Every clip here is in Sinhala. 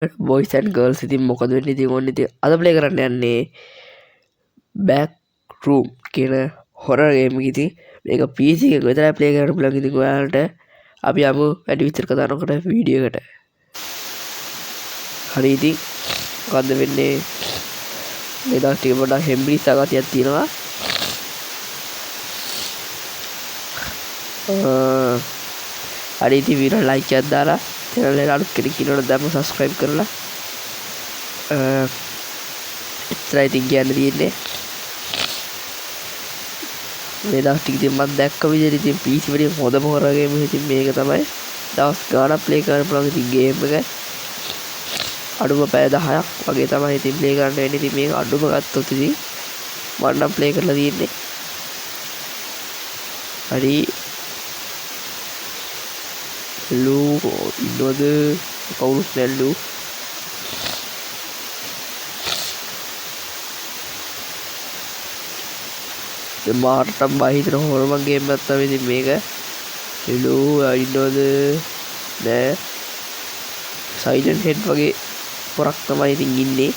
boys and girls ඉතින් මොකද වෙන්නේ ඉතින් ඔන්න ඉතින් අද ප්ලේ කරන්න යන්නේ back room කියන horror game එක ඉතින් මේක PC එකක විතරයි ප්ලේ කරන්න පුළුවන් ඉතින් ඔයාලට අපි යමු වැඩි විස්තර කතා නොකර වීඩියෝ එකට හරි ඉතින් මොකද්ද වෙන්නේ මේ දවස් ටික පොඩ්ඩක් හෙම්බිලි සාගතියක් තියෙනවා හරි ඉතින් වීඩියෝ ලයික් එකක් දාලා channel එක අලුත් කෙනෙක් ඉන්නවනම් දැන්ම subscribe කරලා එච්චරයි ඉතින් කියන්න තියෙන්නේ මේ දවස් ටික ඉතින් මම දැක්ක විදිහට ඉතින් PC වලින් හොඳම horror game එක ඉතින් මේක තමයි දවස් ගාණක් play කරන්න පුළුවන් ඉතින් game එක අඩුම පැය 10ක් වගේ තමයි ඉතින් play කරන්න වෙන්නේ ඉතින් මේක අඩුම ගත්තොත් ඉතින් මම නම් play කරලා තියෙන්නේ හරි Lu ඉන්නවද කවුරුත් නැල්ලු මාර්ට බහිතර හොරම ගේම් එකක් තමයි ඉතින් මේක හෙලෝ ඉන්නවද නෑ සයිලන්ට් හෙඩ් වගේ පොරක් තමයි ඉතින් ඉන්නේ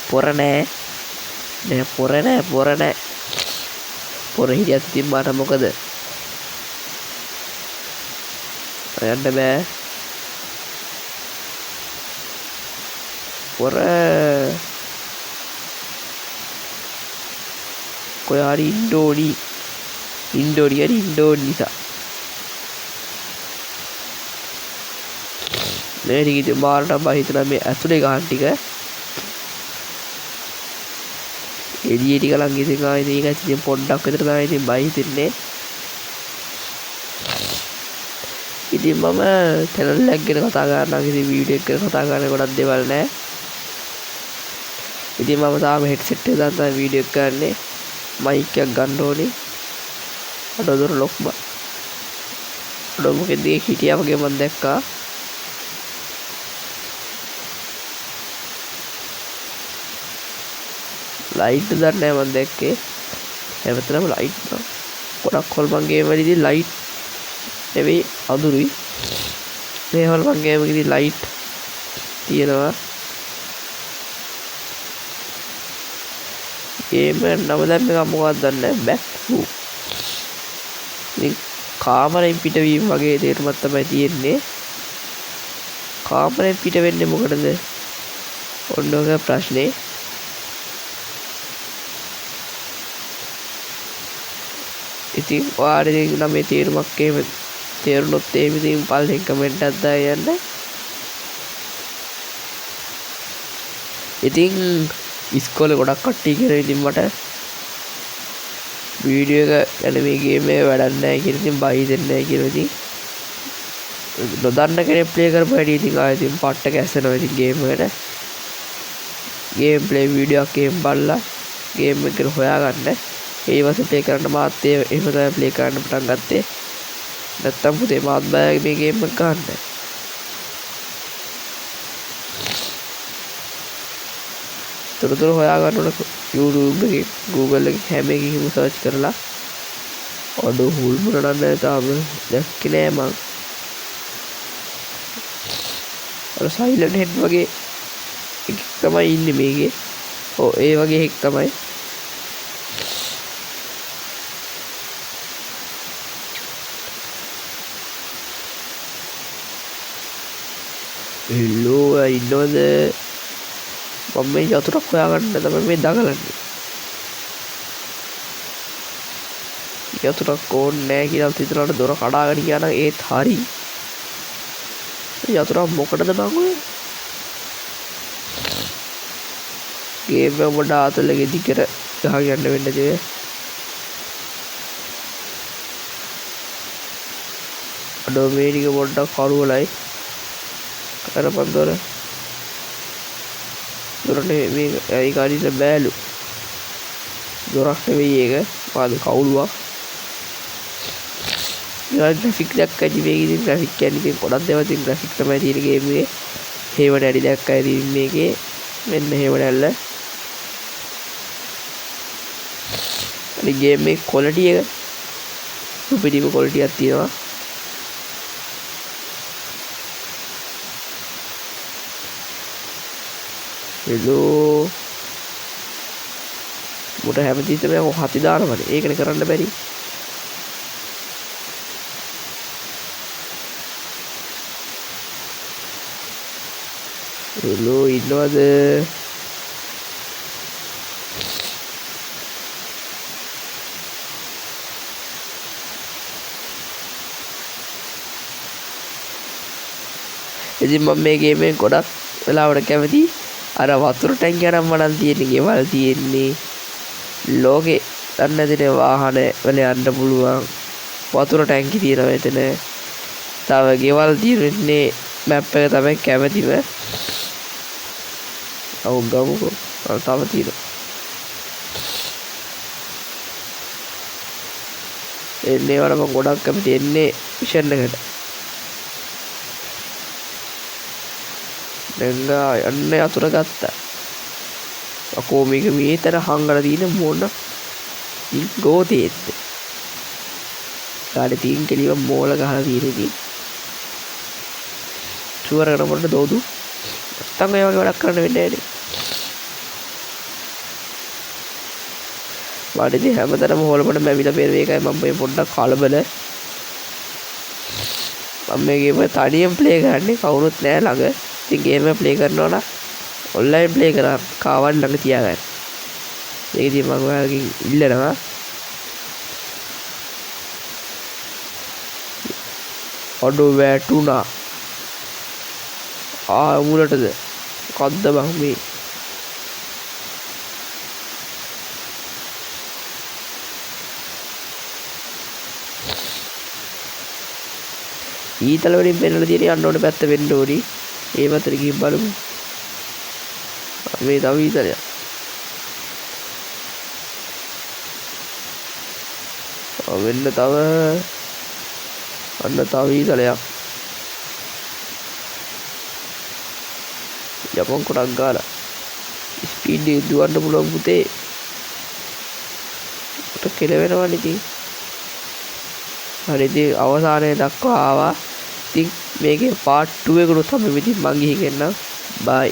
පොර නෑ පොර හිටියත් ඉතින් මට මොකද යන්න බෑ පොර කොයි හරි ඉන්ඩෝනි නිසා මේ ටික ඉතින් මාරට බහිතලා මේ ඇතුලේ ගහන ටික එළිය ටික ළඟ ඉතින් ආයේ ඒක ඉතින් පොඩ්ඩක් විතර තමයි ඉතින් බහිතින්නේ ඉතින් මම channel එක ගැන කතා කරනවා ඉතින් වීඩියෝ එක ගැන කතා කරන ගොඩක් දේවල් නෑ ඉතින් මම තාම headset එක දාලා තමයි වීඩියෝ එක ගන්නෙ mic එකක් ගන්න ඕනේ අඩොදොර ලොක් බා අඩො මොකෙද හිටියා වගේ මම දැක්කා ලයිට් දාන්න මම දැක්කේ හැමතැනම ලයිට් නෝ ගොඩක් හොල්මන් ගේම් වලදී ලයිට් නෙවෙයි අඳුරුයි මේ හොල්මන් ගේම් එකේදී ලයිට් තියෙනවා ගේම් නම දැන් මේක මොකක්ද දන්නේ බෑක් රූම් ඉතින් කාමරෙන් පිටවීම වගේ දෙයක්මත් තමයි තියෙන්නේ කාමරෙන් පිට වෙන්නේ මොකටද ඔන්න ඔක ප්‍රශ්නේ ඉතින් ඔයාලට ඉතින් නම් මේ තේරුමක් එහෙම තේරුනොත් එහෙම ඉතින් පල්ලෙන් කමෙන්ට් එකක් දාලා යන්න ඉතින් ඉස්කෝලේ ගොඩක් කට්ටිය කියනවා ඉතින් මට වීඩියෝ එක ගැන මේ ගේම් එක වැඩක් නැහැ කියලා ඉතින් බයි දෙන්නේ නැහැ කියලා ඉතින් නොදන්න කෙනෙක් ප්ලේ කරපු හැටි ඉතින් ආයෙ ඉතින් පට්ට කැස්සෙනවා ඉතින් ගේම් එකට ගේම් ප්ලේ වීඩියෝ එකක් එහෙම බලලා ගේම් එක ගැන හොයාගන්න ඒ ඊපස්සේ ප්ලේ කරන්න මාත් එහෙම තමයි ප්ලේ කරන්න පටන් ගත්තේ නැත්තම් පුතේ මාත් බය මේ ගේම් එක ගන්න තොරතුරු හොයාගන්න ඕන YouTube එකේ Google එකේ හැම එකකින්ම සර්ච් කරලා ඔඩෝ හුල් මොනවද තාම දැක්කේ නෑ මං අර සයිලන්ට් හෙඩ් වගේ එකක් තමයි ඉන්නේ මේකේ ඔව් ඒ වගේ එකක් තමයි හෙලෝ ඉන්නවද මම මේ යතුරක් හොයාගන්න තමයි මේ දඟලන්නේ යතුරක් ඕනේ නැහැ කියලා හිතනකොට දොර කඩාගෙන ගියා නම් ඒත් හරි යතුරක් මොකටද බං ඔය ගේම් එක පොඩ ආතල ගෙදි කර ගහගන්න වෙන්න දෙය අඩෝ මේ ටික පොඩ්ඩක් කරුවලයි කරපන් දොරනේ මේ ඒ කාරිට බෑලු දොරක් නෙවෙයි ඒක පාද කවුලුවක් ඊළඟ ග්‍රැෆික් දැක්කද මේකේ ඉතින් ග්‍රැෆික් කියන්නේ ඉතින් ගොඩක් දේවල් ඉතින් ග්‍රැෆික් තමයි තියෙන ගේම් එකේ හේවණ ඇඩි දැක්කයි ඉතින් මේකේ මෙන්න හේවණ ඇල්ල අනිත් ගේම් එකේ ක්වොලිටි එක සුපිරිම ක්වොලිටි එකක් තියෙනවා හෙලෝ මුට හැමතිස්සම යකෝ හති දානවනේ. ඒකනේ කරන්න බැරි. හෙලෝ ඉන්නවද? ඉතින් මම මේ ගේමෙන් ගොඩක් වෙලාවට කැමති අර වතුර ටැංකිය නම් මනම් තියෙන ගෙවල් තියෙන්නේ ලෝකේ දන්නේ නැතිනේ වාහන වල යන්න පුළුවන් වතුර ටැංකි තියෙනවා එතන. තව ගෙවල් තියෙන්නේ මැප් එක තමයි කැමතිම. අවු ගමුකෝ. තව තියෙනවා. එන්නේ වල මම ගොඩක් කැමති එන්නේ මිෂන් එකට. දැන්ගා යන්න යතුර ගත්තා. අකෝ මේක මේතර හංගලා තියෙන මොන ගෝතේත්. ගාඩේ තින් කෙලිව මෝල ගහලා තියෙන ඉතින්. ෂුවර් කරනකොට දෝදු. නැත්තම් ඒ වගේ වැඩක් කරන්න වෙන්නේ නැහැ නේ. වාඩිදී හැමතැනම හොලපට මැවිලා පෙර මේකයි මම මේ පොඩ්ඩක් කලබල. මම මේ ගේම තනියම ප්ලේ කරන්නේ කවුරුත් නැහැ ළඟ. ඉතින් ගේම ප්ලේ කරනවා නම් ඔන්ලයින් ප්ලේ කරා කාවන් ළඟ තියාගන්න. මේකදී මම ඔයාලගෙන් ඉල්ලනවා ඔඩෝ වැටුණා. මුලටද මොකද්ද බං මේ? ඊතල වලින් පෙන්නලා තියෙන යන්න ඕනේ පැත්ත වෙන්න ඕනි. ඒ මතර ගිහින් බලමු. මේ තව ඊතලයක්. වෙන්න තව අන්න තව ඊතලයක්. යපොන් කොටක් ගාලා ස්පීඩ් එක දුවන්න පුළුවන් පුතේ. ඔත කෙලවෙනවා ඉතින්. හරි ඉතින් අවසානයේ දක්වා ආවා. ඉතින් මේකේ පාර්ට් 2 එකකට තමයි ඉතින් මං ගිහින් එන්නම්. බයි.